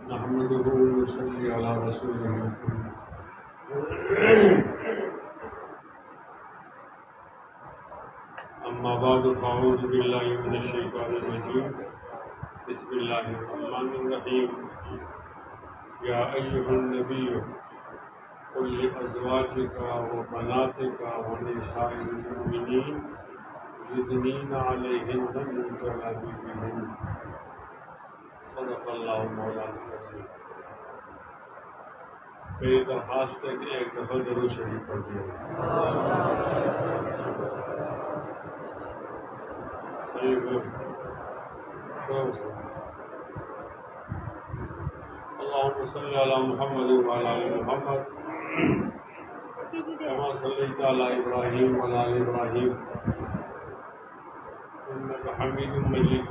نحمده ونصلي على رسوله الكريم. أما بعد فأعوذ بالله من الشيطان الرجيم. بسم الله الرحمن الرحيم. يا أيها النبي قل لأزواجك وبناتك ونساء المؤمنين يدنين عليهن من جلابيبهن. صدق اللہ مولانا العظیم. میری درخواست ہے کہ ایک دفعہ درود شریف پڑھ دیا. اللهم صل على محمد وعلى آل محمد كما صليت على إبراهيم وعلى آل إبراهيم إنك حميد مجيد.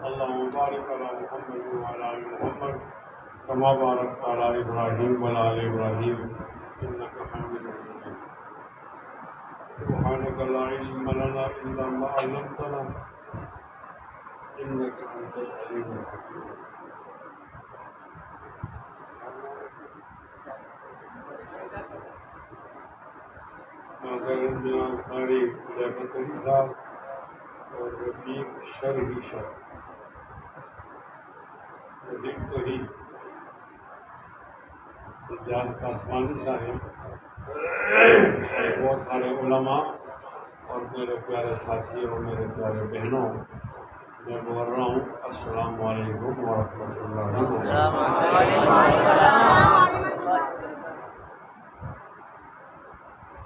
اللهم بارك على محمد وعلى آل محمد كما باركت على إبراهيم وعلى آل إبراهيم إنك حميد مجيد. سبحانك لا علم لنا إلا ما علمتنا إنك أنت العليم الحكيم. معذرت جناب قاری لیاقت علی صاحب اور رفیق شرحی شرح رفیق توحید سجاد قاسمانی صاحب اور بہت سارے علماء اور میرے پیارے ساتھی اور میرے پیارے بہنوں، میں بول رہا ہوں السلام علیکم ورحمۃ اللہ وبرکاتہ.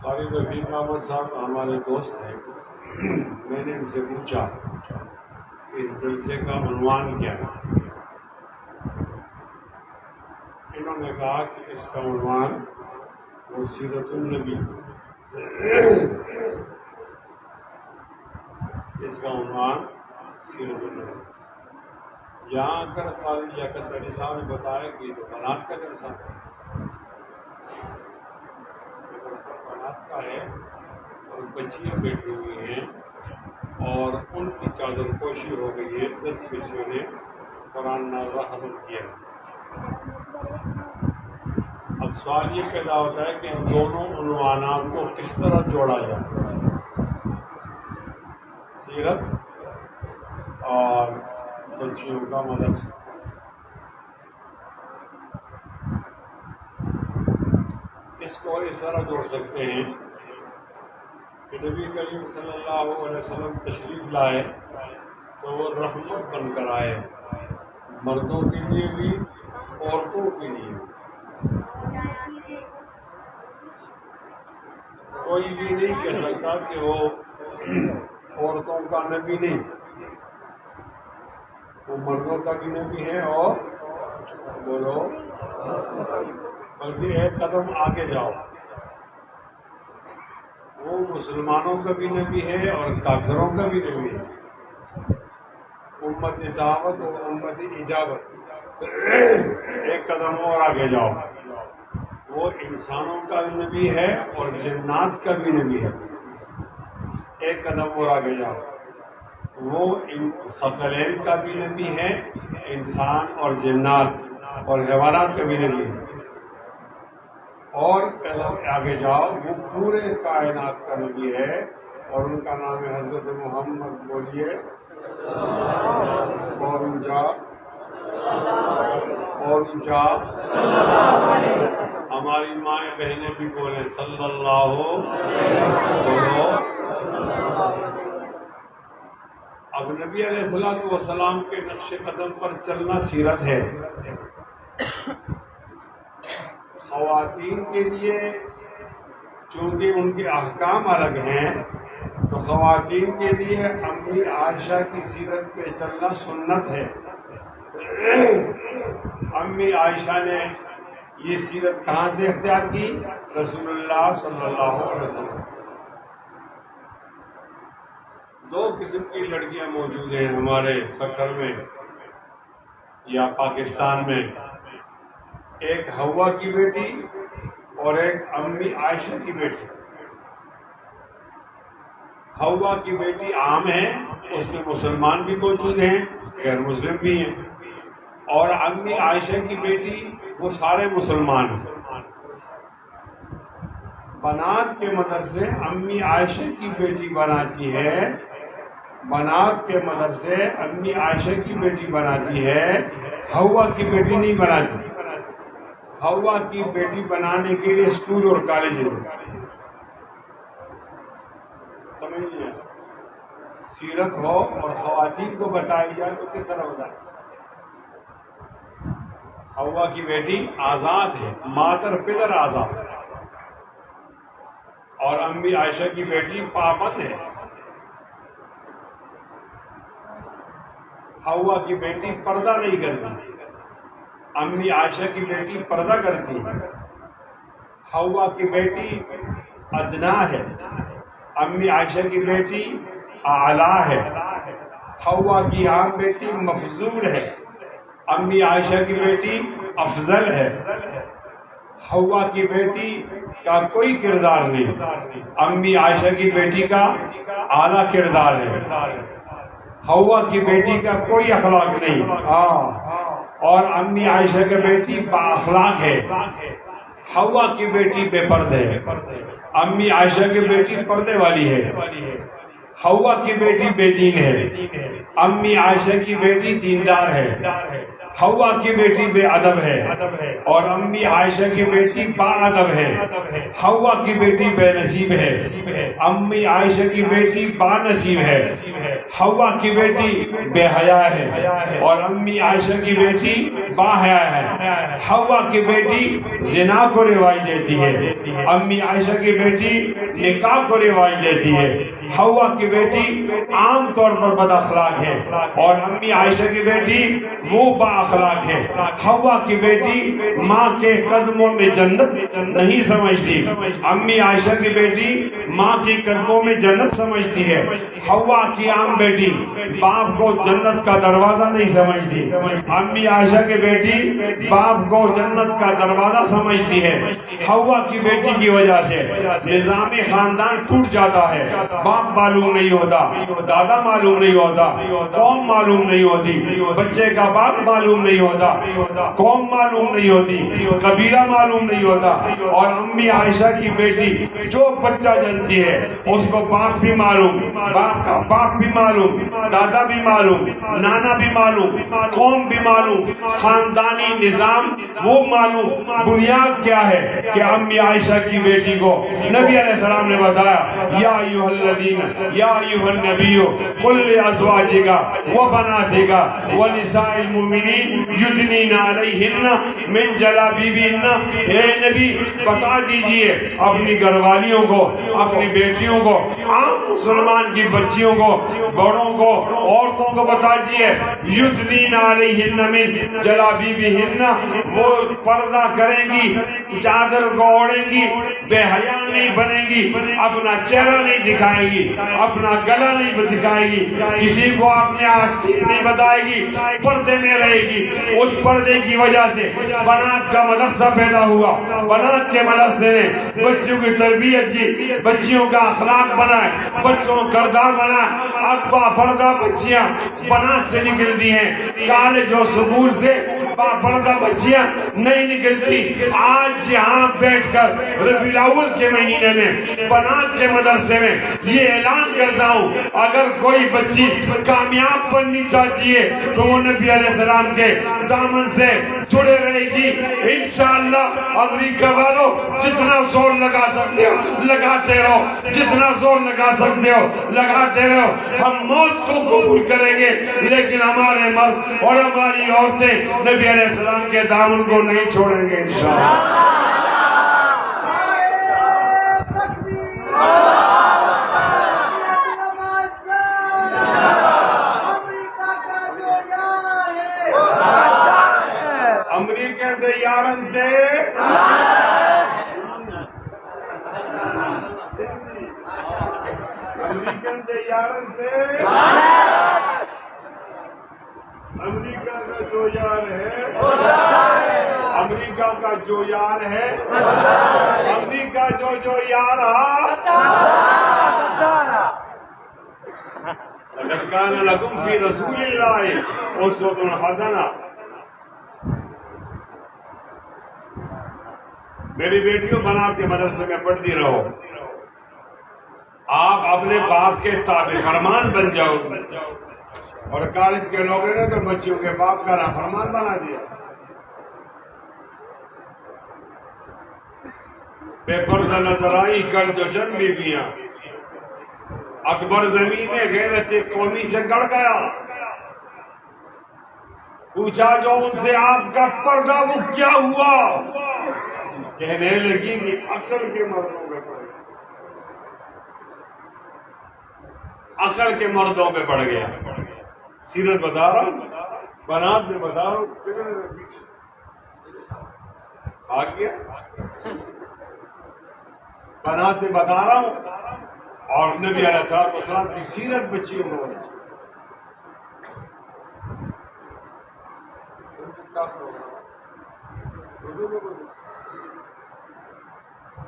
قاری رفیق احمد صاحب ہمارے دوست ہیں. میں نے ان سے پوچھا اس جلسے کا عنوان کیا ہے. انہوں نے کہا کہ اس کا عنوان وہ سیرت النبی، اس کا عنوان سیرت النبی. یہاں اگر قاری لیاقت علی صاحب نے بتایا کہ یہ تو بنات کا جلسہ ہے، بنات کا ہے اور بچیاں بیٹھی ہوئی ہیں اور ان کی چادر پوشی ہو گئی ہے. 10 بچیوں نے قرآن نازلہ ختم کیا. اب سوال یہ پیدا ہوتا ہے کہ ان دونوں عنوانات کو کس طرح جوڑا جائے، سیرت اور بچیوں کا مدرسہ. اس کو اس طرح جوڑ سکتے ہیں کہ نبی کریم صلی اللہ علیہ وسلم تشریف لائے تو وہ رحمت بن کر آئے، مردوں کے لیے بھی عورتوں کے لیے. کوئی بھی نہیں کہہ سکتا کہ وہ عورتوں کا نبی نہیں، وہ مردوں کا بھی نبی ہے اور بولو بلکہ ایک قدم آگے جاؤ، وہ مسلمانوں کا بھی نبی ہے اور کافروں کا بھی نبی ہے. امت دعوت اور امت اجابت. ایک قدم اور آگے جاؤ، وہ انسانوں کا نبی ہے اور جنات کا بھی نبی ہے. ایک قدم اور آگے جاؤ، وہ ثقلین کا بھی نبی ہے، انسان اور جنات اور حیوانات کا بھی نبی ہے. اور قدم آگے جاؤ، وہ پورے کائنات کا نبی ہے اور ان کا نام ہے حضرت محمد. بولیے اور اونچا اور اونچا. ہماری مائیں بہنیں بھی بولیں صلی اللہ بولو. اب نبی علیہ السلام کے نقش قدم پر چلنا سیرت ہے. خواتین کے لیے چونکہ ان کے احکام الگ ہیں تو خواتین کے لیے امی عائشہ کی سیرت پہ چلنا سنت ہے. امی عائشہ نے یہ سیرت کہاں سے اختیار کی؟ رسول اللہ صلی اللہ علیہ وسلم. 2 قسم کی لڑکیاں موجود ہیں ہمارے سکر میں یا پاکستان میں. ایک حوا کی بیٹی اور ایک امی عائشہ کی بیٹی. حوا کی بیٹی عام ہے، اس میں مسلمان بھی موجود ہیں غیر مسلم بھی ہیں، اور امی عائشہ کی بیٹی وہ سارے مسلمان ہیں۔ بنات کے مدرسے امی عائشہ کی بیٹی بناتی ہے، بنات کے مدرسے امی عائشہ کی بیٹی بناتی ہے، حوا کی بیٹی نہیں بناتی۔ حوا کی بیٹی بنانے کے لیے اسکول اور کالج سمجھ لیا، سیرت ہو اور خواتین کو بتائی جائے تو کس طرح بتائیں؟ حوا کی بیٹی آزاد ہے، مادر پدر آزاد ہے، اور امی عائشہ کی بیٹی پابند ہے۔ حوا کی بیٹی پردہ نہیں کرتی، امی عائشہ کی بیٹی پردہ کرتی ہے۔ حوا کی بیٹی ادنا ہے، امی عائشہ کی بیٹی اعلیٰ ہے۔ حوا کی عام بیٹی مفضول ہے، امی عائشہ کی بیٹی افضل ہے۔ حوا کی بیٹی کا کوئی کردار نہیں، امی عائشہ کی بیٹی کا اعلیٰ کردار ہے۔ حوا کی بیٹی کا کوئی اخلاق نہیں، اور امی عائشہ کی بیٹی با اخلاق ہے۔ حوا کی بیٹی بے پردہ ہے، امی عائشہ کی بیٹی پردے والی ہے۔ حوا کی بیٹی بے دین ہے، امی عائشہ کی بیٹی دیندار ہے۔ حوا کی بیٹی بے ادب ہے، اور امی عائشہ کی بیٹی با ادب ہے۔ حوا کی بیٹی بے نصیب ہے، امی عائشہ کی بیٹی با نصیب ہے۔ حوا کی بیٹی بے حیا ہے، اور امی عائشہ کی بیٹی با حیا ہے۔ حوا کی بیٹی زنا کو رواج دیتی ہے، امی عائشہ کی بیٹی نکاح کو رواج دیتی ہے۔ حوا کی بیٹی عام طور پر بد اخلاق ہے، اور امی عائشہ کی بیٹی وہ با اخلاق ہے۔ حوا کی بیٹی ماں کے قدموں میں جنت نہیں سمجھتی، امی عائشہ کی بیٹی ماں کے قدموں میں جنت سمجھتی ہے۔ حوا کی عام بیٹی باپ کو جنت کا دروازہ نہیں سمجھتی، امی عائشہ کی بیٹی باپ کو جنت کا دروازہ سمجھتی ہے۔ حوا کی بیٹی کی وجہ سے نظام خاندان ٹوٹ جاتا ہے، باپ معلوم نہیں ہوتا، دادا معلوم نہیں ہوتا، قوم معلوم نہیں ہوتی، بچے کا باپ معلوم نہیں ہوتا، قوم معلوم نہیں ہوتی، قبیلہ معلوم نہیں ہوتا۔ اور امی عائشہ کی بیٹی جو بچہ جنتی ہے اس کو باپ بھی معلوم، باپ کا باپ بھی معلوم، دادا بھی معلوم، نانا بھی معلوم، قوم بھی معلوم، خاندانی نظام وہ معلوم۔ بنیاد کیا ہے کہ امی عائشہ کی بیٹی کو نبی علیہ السلام نے بتایا، یا ایھا الذین یا ایھا النبی قل لازواجک وبناتک ونساء المؤمنین یدنین علیہن من جلابیبہن۔ اے نبی بتا دیجئے اپنی گھر والیوں کو، اپنی بیٹیوں کو، عام مسلمان کی بچیوں کو، بڑوں کو، عورتوں کو بتا دیجئے یدنین علیہن من جلابیبہن، وہ پردہ کریں گی، چادر کو اوڑھیں گی، بے حیا نہیں بنیں گی، اپنا چہرہ نہیں دکھائیں گی، اپنا گلا نہیں دکھائیں گی، کسی کو اپنے آستین نہیں بتائے گی، پردے میں رہے گی۔ اس پردے کی وجہ سے بنات کا مدرسہ پیدا ہوا، بنات کے مدرسے نے بچیوں کی تربیت کی، بچیوں کا اخلاق بنائے، بچوں کا کردار بنائے۔ اب با پردہ بچیاں بنات سے نکلتی ہیں، کالج اور سکول سے با پردہ بچیاں نہیں نکلتی۔ آج یہاں بیٹھ کر ربیع الاول کے مہینے میں بنات کے مدرسے میں یہ اعلان کرتا ہوں، اگر کوئی بچی کامیاب بننی چاہتی ہے تو وہ نبی علیہ السلام کے دامن سے جڑے رہے گی انشاءاللہ۔ امریکہ والوں جتنا زور لگا سکتے ہو لگاتے رہو، جتنا زور لگا سکتے ہو لگاتے رہو، ہم موت کو قبول کریں گے لیکن ہمارے مرد اور ہماری عورتیں نبی علیہ السلام کے دامن کو نہیں چھوڑیں گے انشاءاللہ۔ امریکہ دے یارن تے امریکہ دے یارن تے امریکہ کا جو یار ہے، امریکہ کا جو یار ہے، امریکہ جو یار لقد كان لكم في رسول الله اسوۃ حسنہ. میری بیٹیوں بنات کے مدرسے میں پڑھتی رہو. آپ اپنے باپ کے تابع فرمان بن جاؤ. اور کالج کے لوگوں نے تو بچیوں کے باپ کا نافرمان بنا دیا. بے پردہ نظر آئی کل جو چند بیویاں، اکبر زمین غیرت قومی سے گڑ گیا. پوچھا جو ان سے آپ کا پردہ وہ کیا ہوا؟ کہنے لگی کہ عقل کے مردوں پہ پڑ گیا. عقل کے مردوں پہ پڑ گیا. سیرت بتا رہا ہوں، بنات میں بتا رہا ہوں. آ گیا بنات میں بتا رہا ہوں. اور نبی علیہ الصلوۃ والسلام کی سیرت بچیوں کو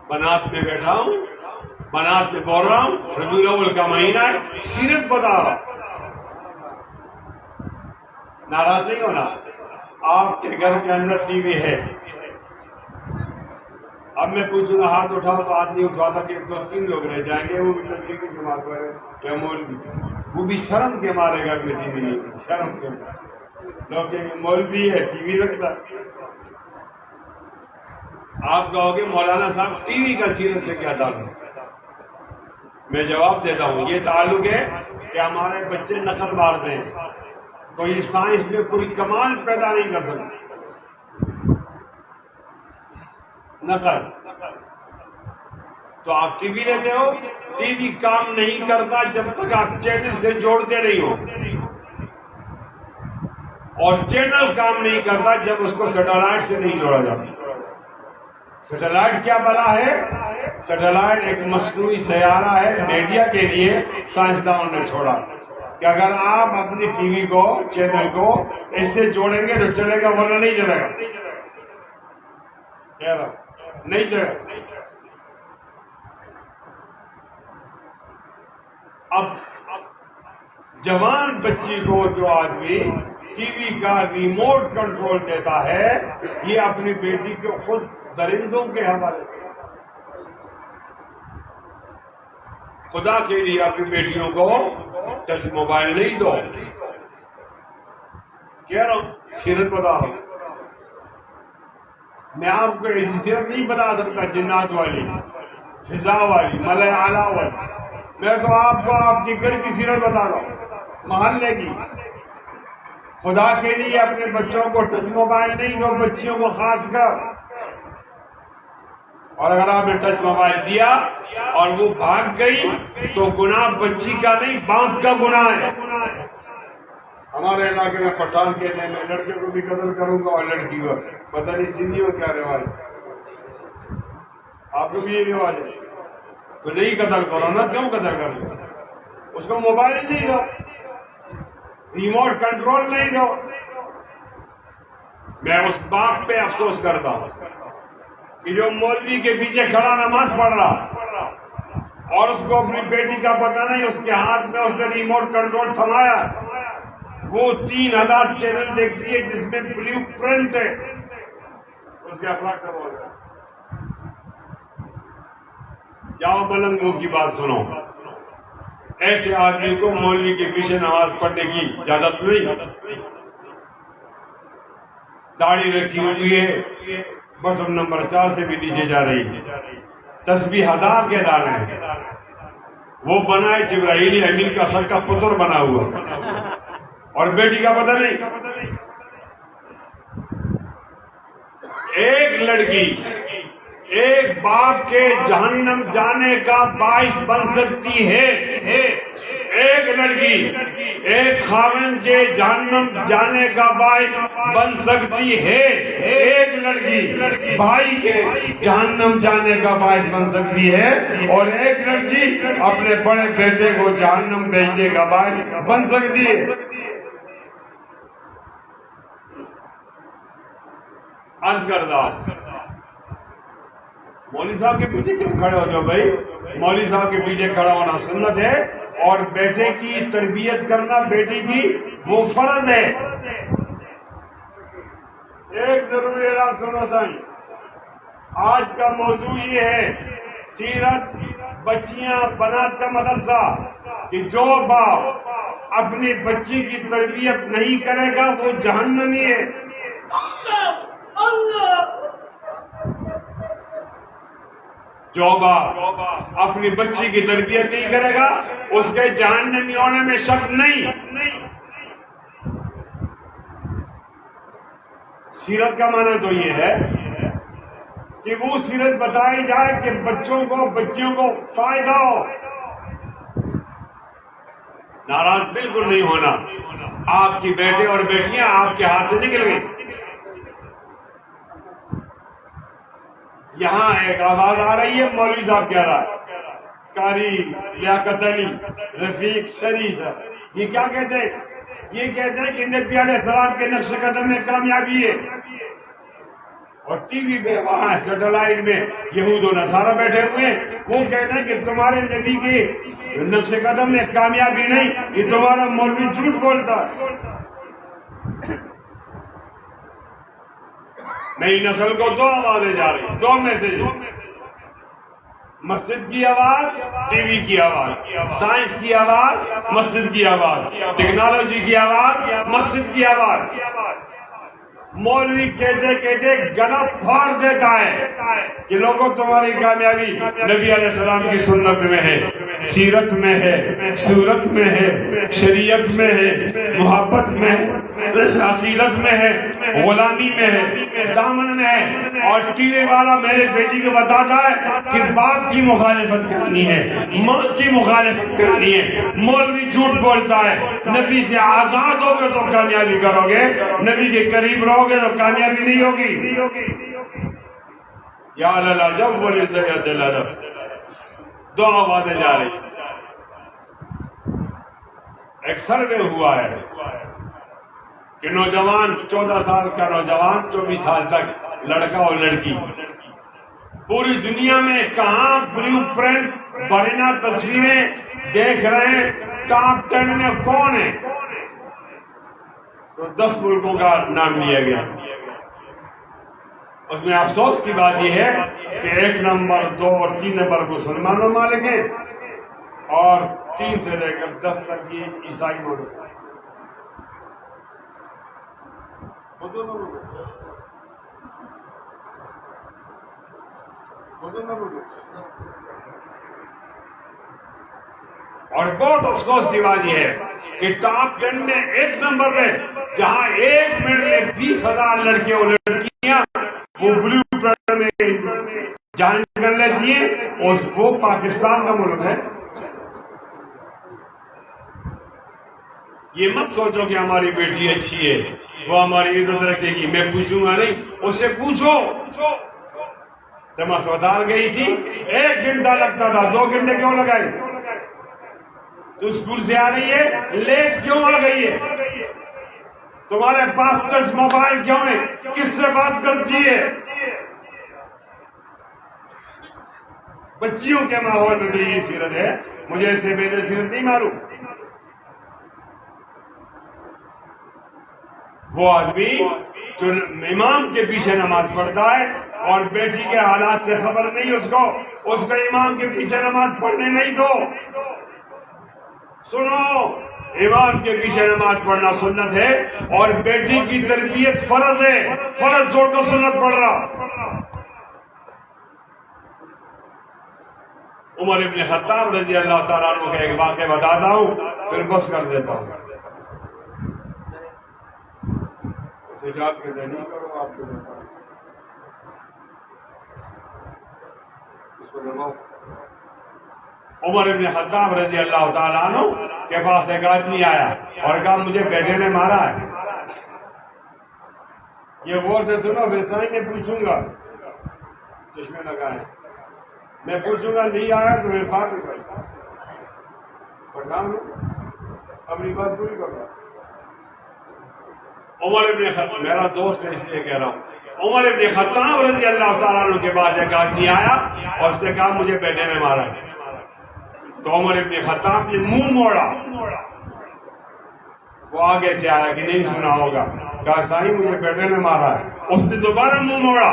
بنات میں بیٹھا ہوں، بنات میں بول رہا ہوں. ربیع الاول کا مہینہ ہے، سیرت بتا رہا ہوں. ناراض نہیں ہونا. آپ کے گھر کے اندر ٹی وی ہے. اب میں پوچھوں گا ہاتھ اٹھاؤ تو آدمی اٹھاتا کہ 2-3 لوگ رہ جائیں گے. وہ بھی تبلیغی جماعت والے یا مولوی، وہ بھی شرم کے مارے گھر میں ٹی وی نہیں. شرم کے مارے لوگ کہیں گے مولوی ہے ٹی وی رکھتا. آپ کہو گے مولانا صاحب ٹی وی کا سیرت سے کیا تعلق؟ میں جواب دیتا ہوں. یہ تعلق ہے کہ ہمارے بچے نقل مارتے ہیں. کوئی سائنس میں کوئی کمال پیدا نہیں کر سکتے. نقل تو آپ ٹی وی لیتے ہو. ٹی وی کام نہیں کرتا جب تک آپ چینل سے جوڑتے نہیں ہو. اور چینل کام نہیں کرتا جب اس کو سیٹلائٹ سے نہیں جوڑا جاتا. سیٹلائٹ کیا بلا ہے؟ سیٹلائٹ ایک مصنوعی سیارہ ہے. میڈیا کے لیے سائنسدانوں نے چھوڑا کہ اگر آپ اپنی ٹی وی کو چینل کو اس سے جوڑیں گے تو چلے گا، ورنہ نہیں چلے گا. نہیں چلے گا. اب جوان بچی کو جو آدمی ٹی وی کا ریموٹ کنٹرول دیتا ہے، یہ اپنی بیٹی کو خود درندوں کے حوالے. خدا کے لیے اپنی بیٹیوں کو ٹچ موبائل نہیں دو. کہہ رہا ہوں سیرت بتا رہا ہوں. میں آپ کو ایسی سیرت نہیں بتا سکتا جنات والی، فضا والی، ملائے اعلیٰ والی. میں تو آپ کو آپ کے گھر کی سیرت بتا رہا ہوں، محلے کی. خدا کے لیے اپنے بچوں کو ٹچ موبائل نہیں دو، بچیوں کو خاص کر. اور اگر آپ نے ٹچ موبائل دیا اور وہ بھاگ گئی تو گناہ بچی کا نہیں، باپ کا گناہ ہے. ہمارے علاقے میں پٹھان کہتے ہیں میں لڑکے کو بھی قتل کروں گا اور لڑکی کو. پتہ نہیں سندھی ہو کیا رواج. آپ کو بھی یہ رواج ہے تو نہیں قتل کرو نا. کیوں قتل کرو؟ اس کو موبائل نہیں دو، ریموٹ کنٹرول نہیں دو. میں اس باپ پہ افسوس کرتا ہوں کہ جو مولوی کے پیچھے کھڑا نماز پڑھ رہا اور اس کو اپنی بیٹی کا پتہ نہیں، اس کے ہاتھ میں اس نے ریموٹ کنٹرول تھمایا. وہ 3000 چینل دیکھتی ہے جس میں بلیو پرنٹ ہے. اس کے اخلاق کا بول رہا ہے. جاؤ ملنگوں کی بات سنو. ایسے آدمی کو مولوی کے پیچھے نماز پڑھنے کی اجازت نہیں. داڑھی رکھی ہوئی ہے، بٹن نمبر 4 سے بھی نیچے جا رہی ہے. تسبیح 1000 کے دانے ہیں. وہ بنا ہے جبرائیل امین کا سر کا پتر بنا ہوا اور بیٹی کا پتہ نہیں. ایک لڑکی ایک باپ کے جہنم جانے کا باعث بن سکتی ہے. ایک لڑکی ایک خاوند کے جہنم جانے کا باعث بن سکتی ہے. ایک لڑکی بھائی کے جہنم جانے کا باعث بن سکتی ہے. اور ایک لڑکی اپنے بڑے بیٹے کو جہنم بھیجنے کا باعث بن سکتی ہے. عرض کردہ مولوی صاحب کے پیچھے کیوں کھڑے ہو جو بھائی؟ مولوی صاحب کے پیچھے کھڑا ہونا سنت ہے. اور بیٹے کی تربیت کرنا، بیٹی کی وہ فرض ہے۔ ایک ضروری اعلان سنو سائیں، آج کا موضوع یہ ہے سیرت بچیاں بنات کا مدرسہ، کہ جو باپ اپنی بچی کی تربیت نہیں کرے گا وہ جہنمی ہے۔ جو باپ اپنی بچی کی تربیت نہیں کرے گا اس کے جہنمی ہونے میں شک نہیں۔ سیرت کا معنی تو یہ ہے کہ وہ سیرت بتائی جائے کہ بچیوں کو فائدہ ہو۔ ناراض بالکل نہیں ہونا، آپ کی بیٹے اور بیٹیاں آپ کے ہاتھ سے نکل گئی۔ یہاں ایک آواز آ رہی ہے، مولوی صاحب کہہ رہا ہے، قاری لیاقت علی رفیق شریف، یہ کیا کہتے ہیں؟ یہ کہتے ہیں کہ نبی علیہ السلام کے نقش قدم میں کامیابی ہے، اور ٹی وی پہ وہاں سیٹلائٹ میں یہود و نصارہ بیٹھے ہوئے ہیں، وہ کہتے ہیں کہ تمہارے نبی کے نقش قدم میں کامیابی نہیں، یہ تمہارا مولوی جھوٹ بولتا ہے۔ نئی نسل کو دو آوازیں جا رہی ہیں، دو میسج، مسجد کی آواز، ٹی وی کی آواز، سائنس کی آواز، مسجد کی آواز، ٹیکنالوجی کی آواز، مسجد کی آواز۔ مولوی کہتے کہتے گلا پھاڑ دیتا ہے کہ لوگوں تمہاری کامیابی نبی علیہ السلام کی سنت میں ہے، سیرت میں ہے، صورت میں ہے، شریعت میں ہے، محبت میں ہے، عقیدت میں ہے، غلامی میں ہے، دامن میں ہے۔ اور ٹی وی والا میرے بیٹی کو بتاتا ہے کہ باپ کی مخالفت کرنی ہے، ماں کی مخالفت کرنی ہے۔ مولوی جھوٹ بولتا ہے، نبی سے آزاد ہوگے تو کامیابی کرو گے، نبی کے قریب رہو گے تو کامیابی نہیں ہوگی۔ یا اللہ جب بولے سید اللہ، دو آوازیں جا رہی۔ ایک سروے ہوا ہے کہ نوجوان 14 سال کا نوجوان 24 سال تک لڑکا اور لڑکی پوری دنیا میں کہاں بلیو پرنٹ برینا تصویریں دیکھ رہے ہیں، ٹاپ 10 میں کون ہے؟ تو 10 ملکوں کا نام لیا گیا۔ اس میں افسوس کی بات یہ ہے کہ 1 نمبر 2 اور 3 نمبر مسلمان ممالک ہیں، اور 3 سے لے کر 10 تک یہ عیسائی ممالک ہیں۔ اور بہت افسوس کی بات یہ ہے کہ ٹاپ 10 میں 1 نمبر میں جہاں 1 منٹ میں 20,000 لڑکے اور لڑکیاں وہ بلیو پرنٹ میں جوائن کر لیتی ہیں، اور وہ پاکستان کا ملک ہے۔ یہ مت سوچو کہ ہماری بیٹی اچھی ہے، وہ ہماری عزت رکھے گی، میں پوچھوں گا نہیں، اسے پوچھو۔ تم اسپتال گئی تھی، 1 گھنٹہ لگتا تھا، 2 گھنٹے کیوں لگائے؟ تو اسکول سے آ رہی ہے، لیٹ کیوں آ گئی ہے؟ تمہارے پاس ٹچ موبائل کیوں ہے؟ کس سے بات کرتی ہے؟ بچیوں کے ماحول میں تو یہ سیرت ہے، مجھے اسے بے سیرت نہیں معلوم۔ وہ آدمی جو امام کے پیچھے نماز پڑھتا ہے اور بیٹی کے حالات سے خبر نہیں اس کو امام کے پیچھے نماز پڑھنے نہیں دو۔ سنو، امام کے پیچھے نماز پڑھنا سنت ہے، اور بیٹی کی تربیت فرض ہے، فرض چھوڑ کر سنت پڑھ رہا۔ عمر ابن خطاب رضی اللہ تعالیٰ عنہ کا ایک واقعہ بتاتا ہوں، پھر بس کر دیتا ہوں۔ سجاد کے ذہنی کرو، آپ کو دیتا ہوں اس کو دباؤ۔ عمر ابن خطاب رضی اللہ تعالیٰ عنہ کے پاس ایک آدمی آیا اور کہا مجھے بیٹے نے مارا ہے۔ یہ غور سے سنو، پھر سائیں نے پوچھوں گا، چشمے لگائے، میں پوچھوں گا نہیں آیا تو پھر بات پٹھان اپنی بات پوری کر رہا۔ عمر ابن خطاب میرا دوست ہے اس لیے کہہ رہا ہوں، عمر ابن خطاب رضی اللہ تعالیٰ عنہ کے بعد ایک آدمی آیا اور اس نے کہا مجھے بیٹے نے مارا ہے۔ تو عمر ابن خطاب نے منہ موڑا وہ آگے سے آیا کہ نہیں سنا ہوگا، کہا سائیں مجھے بیٹے نے مارا ہے. اس نے دوبارہ منہ موڑا.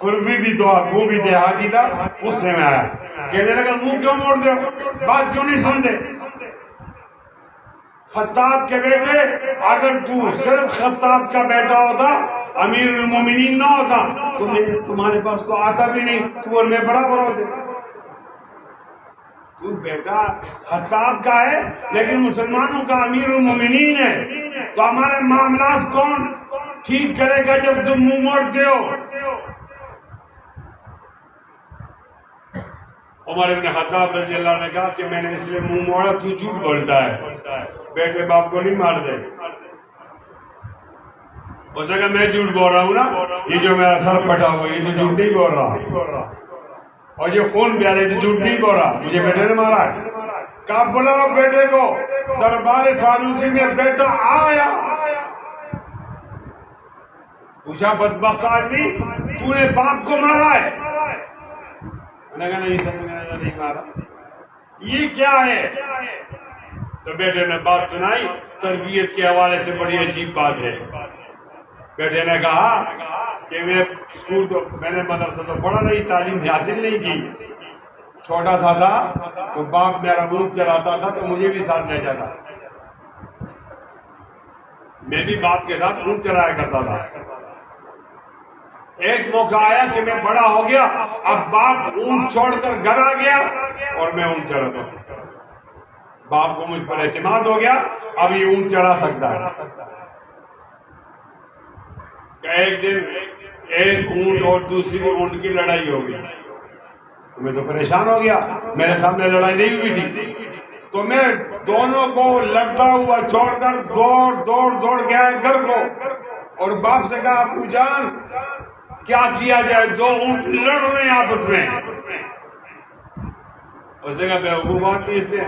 قربی بھی تو وہ بھی دیہاتی تھا، غصے میں آیا، کہنے لگا منہ کیوں موڑتے ہو، بات کیوں نہیں سنتے؟ خطاب کے بیٹے، اگر تو صرف خطاب کا بیٹا ہوتا، امیر المومنین نہ ہوتا، تمہارے پاس تو آتا بھی نہیں، تو اور میں برابر ہوتے. تو بیٹا خطاب کا ہے لیکن مسلمانوں کا امیر المومنین ہے، تو ہمارے معاملات کون ٹھیک کرے گا جب تم منہ موڑتے ہو؟ عمر ابن خطاب رضی اللہ عنہ نے کہا کہ میں نے اس لیے منہ موڑا تو جھوٹ بولتا ہے، بیٹے باپ کو نہیں مار دے. اس نے کہا میں جھوٹ بول رہا ہوں نا، یہ جو میرا سر پھٹا ہوا یہ تو جھوٹ نہیں بول رہا، اور یہ خون پیا رہے تو جھوٹ نہیں بول رہا، مجھے بیٹے نے مارا ہے. کہا بلاؤ بیٹے کو. دربار فاروقی میں بیٹا آیا، پوچھا بدبخت آدمی تو نے باپ کو مارا ہے؟ کہا نہیں سر میں نے نہیں مارا. یہ کیا ہے؟ تو بیٹے نے بات سنائی. تربیت کے حوالے سے بڑی عجیب بات ہے. بیٹے نے کہا کہ میں نے مدرسہ تو پڑھا نہیں، تعلیم حاصل نہیں کی، چھوٹا سا تھا تو باپ میرا اونٹ چلاتا تھا تو مجھے بھی ساتھ لے جاتا، میں بھی باپ کے ساتھ اونٹ چلایا کرتا تھا. ایک موقع آیا کہ میں بڑا ہو گیا، اب باپ اونٹ چھوڑ کر گھر آ گیا اور میں اونٹ چلاتا تھا. باپ کو مجھ پر اعتماد ہو گیا، اب یہ اونٹ چلا سکتا ہے. ایک دن ایک اونٹ اور دوسری اونٹ کی لڑائی ہو گئی. میں تو پریشان ہو گیا، میرے سامنے لڑائی نہیں ہوئی تھی، تو میں دونوں کو لڑتا ہوا چھوڑ کر دوڑ گیا گھر کو، اور باپ سے کہا ابو جان کیا کیا جائے، دو اونٹ لڑ رہے ہیں آپس میں. اس نے کہا بیوقوف آدمی، اس میں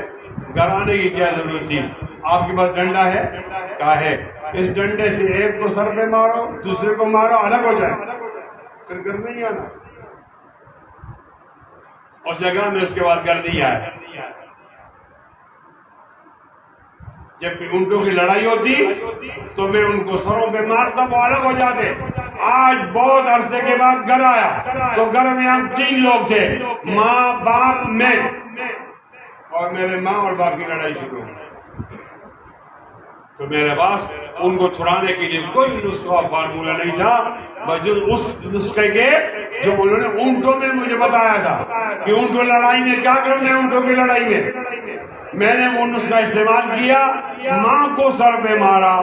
گھر آنے کی کیا ضرورت تھی، آپ کے پاس ڈنڈا ہے؟ کہا ہے. اس ڈنڈے سے ایک کو سر پہ مارو دوسرے کو مارو، الگ ہو جائے، پھر گھر نہیں آنا. اس نے کہا میں اس کے بعد گھر نہیں آیا. جب بھی اونٹوں کی لڑائی ہوتی تو میں ان کو سروں پہ مارتا، وہ الگ ہو جاتے. آج بہت عرصے کے بعد گھر آیا تو گھر میں ہم 3 لوگ تھے، ماں باپ میں، اور میرے ماں اور باپ کی لڑائی شروع ہوئی. تو میرے پاس ان کو چھڑانے کے لیے کوئی نسخہ فارمولہ نہیں تھا بجز اس نسخے کے جو انہوں نے اونٹوں میں مجھے بتایا تھا کہ اونٹوں لڑائی میں کیا کرنا ہے. اونٹوں کی لڑائی میں نے وہ نسخہ استعمال کیا، ماں کو سر پہ مارا،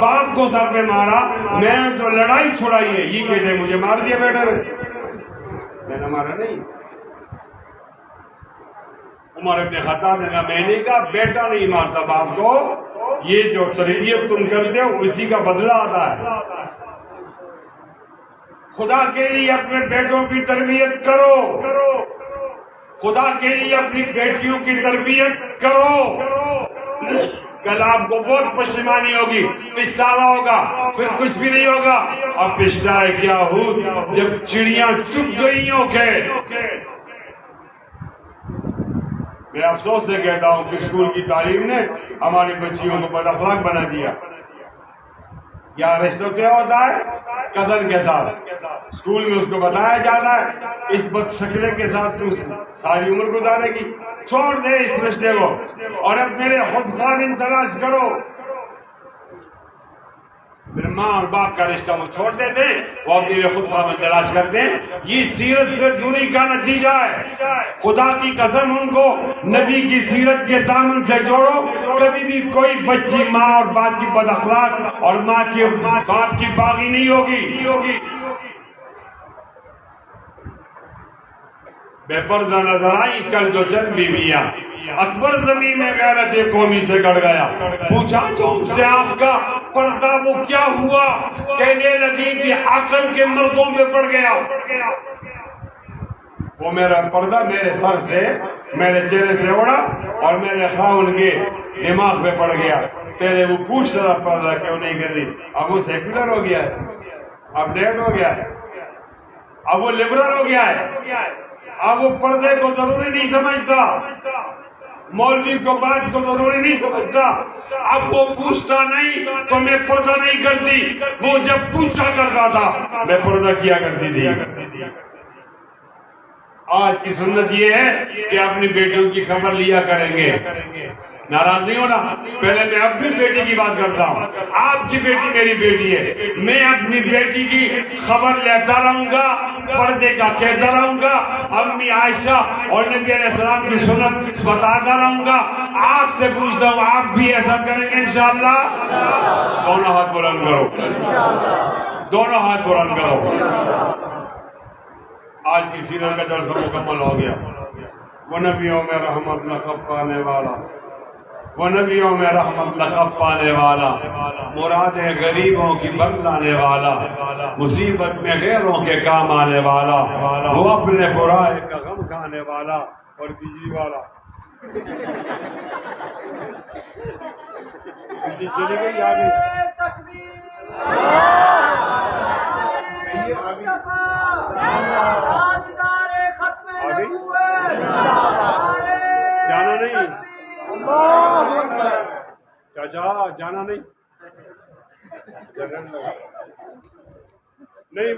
باپ کو سر پہ مارا، میں نے تو لڑائی چھڑائی ہے. یہ کہتے ہیں مجھے مار دیا بیٹا میں نے مارا نہیں. عمر ابن خطاب نے کہا میں نے کہا بیٹا نہیں مارتا باپ کو، یہ جو تربیت تم کرتے ہو اسی کا بدلہ آتا ہے. خدا کے لیے اپنے بیٹوں کی تربیت کرو، خدا کے لیے اپنی بیٹیوں کی تربیت کرو. کل آپ کو بہت پشیمانی ہوگی، پچھتاوا ہوگا، پھر کچھ بھی نہیں ہوگا. اب پچھتائے کیا ہو جب چڑیاں چپ گئی ہو کے. میں افسوس سے کہتا ہوں کہ اسکول کی تعلیم نے ہماری بچیوں کو بد اخلاق بنا دیا. یا رشتہ کیا ہوتا ہے کزن کے ساتھ، اسکول میں اس کو بتایا جاتا ہے اس بد شکلے کے ساتھ تو ساری عمر گزارے گی، چھوڑ دے اس رشتے کو اور اب میرے خود خواہن تلاش کرو. پھر ماں اور باپ کا رشتہ وہ چھوڑ دیتے ہیں، وہ اپنی خود خواہن تلاش کرتے ہیں. یہ سیرت سے دوری کا نتیجہ ہے. خدا کی قسم ان کو نبی کی سیرت کے دامن سے جوڑو، کبھی بھی کوئی بچی ماں اور باپ کی بد اخلاق اور ماں کی باپ کی باغی نہیں ہوگی. بے پردہ نظر آئی کل جو چند بیویاں، اکبر زمین میں غیرت قومی سے گڑ گیا. پوچھا جو ان سے آپ کا پردہ وہ کیا ہوا؟ کہنے لگی کہ عقل کے مردوں پہ پڑ گیا. وہ میرا پردہ میرے سر سے میرے چہرے سے اڑا اور میرے خاون کے دماغ پہ پڑ گیا. پہلے وہ پوچھ رہا پردہ کیوں نہیں کر رہی، اب وہ سیکولر ہو گیا ہے، اپڈیٹ ہو گیا ہے، اب وہ لبرل ہو گیا ہے، اب وہ پردے کو ضروری نہیں سمجھتا. مولوی کو بات کو ضروری نہیں سمجھتا، اب وہ پوچھتا نہیں تو میں پردہ نہیں کرتی، وہ جب پوچھا کرتا تھا میں پردہ کیا کرتی تھی۔ آج کی سنت یہ ہے کہ اپنی بیٹیوں کی خبر لیا کریں گے، ناراض نہیں ہونا۔ پہلے میں اپنی بیٹی کی بات کرتا ہوں، آپ کی بیٹی میری بیٹی ہے، میں اپنی بیٹی کی خبر لیتا رہوں گا، پردے کا کہتا رہوں گا، امی عائشہ اور نبی علیہ السلام کی سنت بتاتا رہوں گا۔ آپ سے پوچھتا ہوں آپ بھی ایسا کریں گے انشاءاللہ؟ دونوں ہاتھ بلند کرو، دونوں ہاتھ بلند کرو۔ آج کی سیرت کا درس مکمل ہو گیا۔ وہ نبیوں میں رحمت لقب پانے والا، وہ نبیوں میں رحمت لقب پانے والا، مراد غریبوں کی بر لانے والا، مصیبت میں غیروں کے کام آنے والا، وہ اپنے برائے کا غم کھانے والا اور بجلی والا۔ بجلی چلی گئی، آ گئی۔ جانا نہیں چاچا، جانا نہیں، نہیں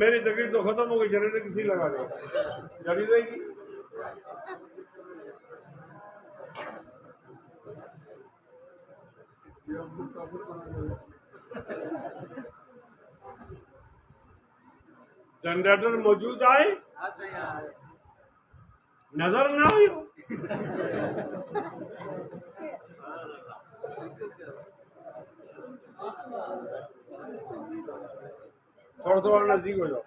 میری تقریر تو ختم ہو گئی، جنریٹر کسی لگا دے، جاری رہے گی۔ جنریٹر موجود آئے، نظر نہ آئی ہو۔ تھوڑا تھوڑا نزدیک ہو جاؤ۔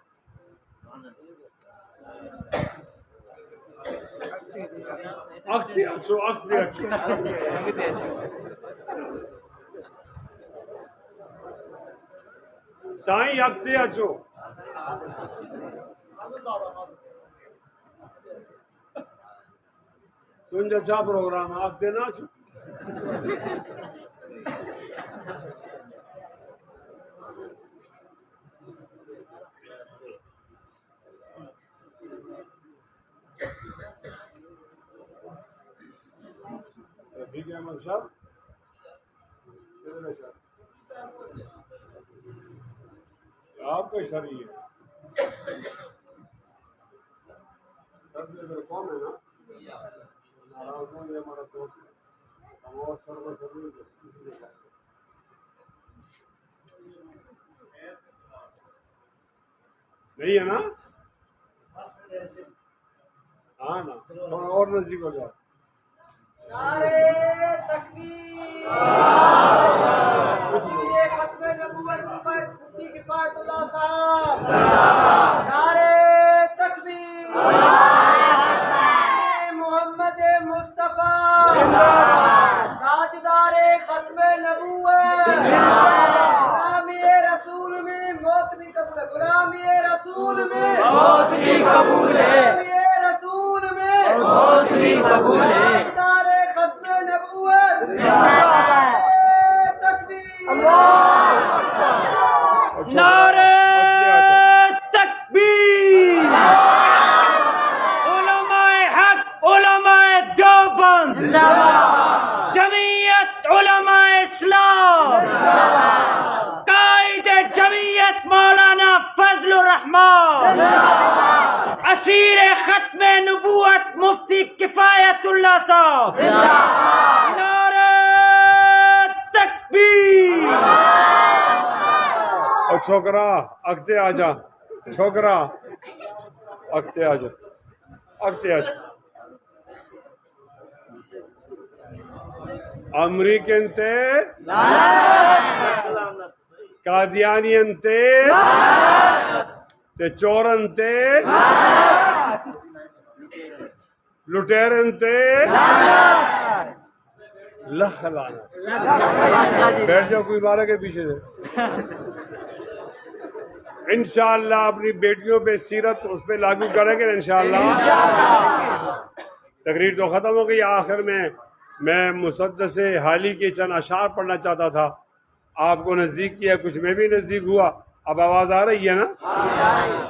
اکھتی اچھو، اکھتی اچھو، سائیں اکھتی اچھو۔ تنجا چاہ پروگرام آپ دینا چھو۔ رفیق احمد صاحب، آپ کا شرعی ہے، کون ہے نا؟ ہمارا دوست نہیں ہے نا؟ ہاں نا، تھوڑا اور نزدیک ہو جاؤ۔ نعرے تکبیر، ختم نبوت مفتی کفایت اللہ صاحب، نعرے تکبیر، محمد مصطفیٰ، تاجدار ختم نبوت، غلامی رسول میں موت بھی قبول ہے، غلامی رسول میں موت بھی قبول ہے، غلامی رسول میں موت بھی قبول ہے، تاجدار ختم نبوت، تکبیر، نعرے تکبیر، علماء حق، علماء دیوبند، جمعیت علماء اسلام، قائد جمعیت مولانا فضل الرحمان، اسیر ختم نبوت مفتی کفایت اللہ صاحب، نعرہ تکبیر۔ اور چھوکرا اگتے آجا، چھوکرا اگتے آجا، اگتے آجا۔ امریکن تے، قادیانین تے چورن تے، لٹیرن تے لکھ لانا۔ بیٹھ جاؤ، کوئی بارہ کے پیچھے سے۔ انشاءاللہ اپنی بیٹیوں پہ سیرت اس پہ لاگو کریں گے انشاءاللہ۔ تقریر تو ختم ہو گئی، آخر میں مسدس حالی کے چند اشعار پڑھنا چاہتا تھا، آپ کو نزدیک کیا، کچھ میں بھی نزدیک ہوا۔ اب آواز آ رہی ہے نا؟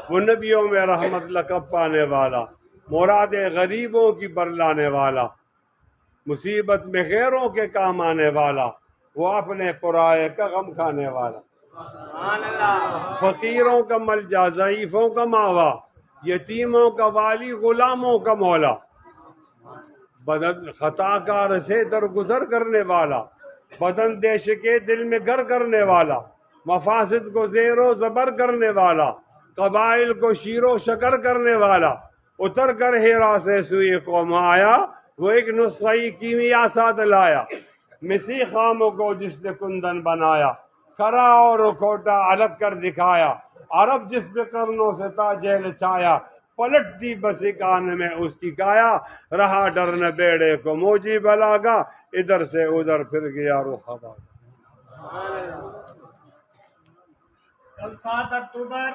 وہ نبیوں میں رحمت لقب پانے والا، مراد غریبوں کی بر لانے والا، مصیبت میں غیروں کے کام آنے والا، وہ اپنے پرائے کا غم کھانے والا، فقیروں کا ملجا، ضعیفوں کا ماوا، یتیموں کا والی، غلاموں کا مولا، بدن خطا کار سے درگزر کرنے والا، بدن دیش کے دل میں گر کرنے والا، مفاسد کو زیر و زبر کرنے والا، قبائل کو شیر و شکر کرنے والا، اتر کر ہیرا سے سوئی قوم آیا، وہ ایک نسخی کیمیا ساتھ لایا، مسی خاموں کو جس نے کندن بنایا، کھرا اور کھوٹا الگ کر دکھایا، عرب جس پہ کرنوں سے تھا جہل چھایا، پلٹ دی بسی کان میں اس کی کایا، رہا ڈر نہ بیڑے کو موجی بلاگا، ادھر سے ادھر پھر گیا رخ ہوا۔ کل 7 اکتوبر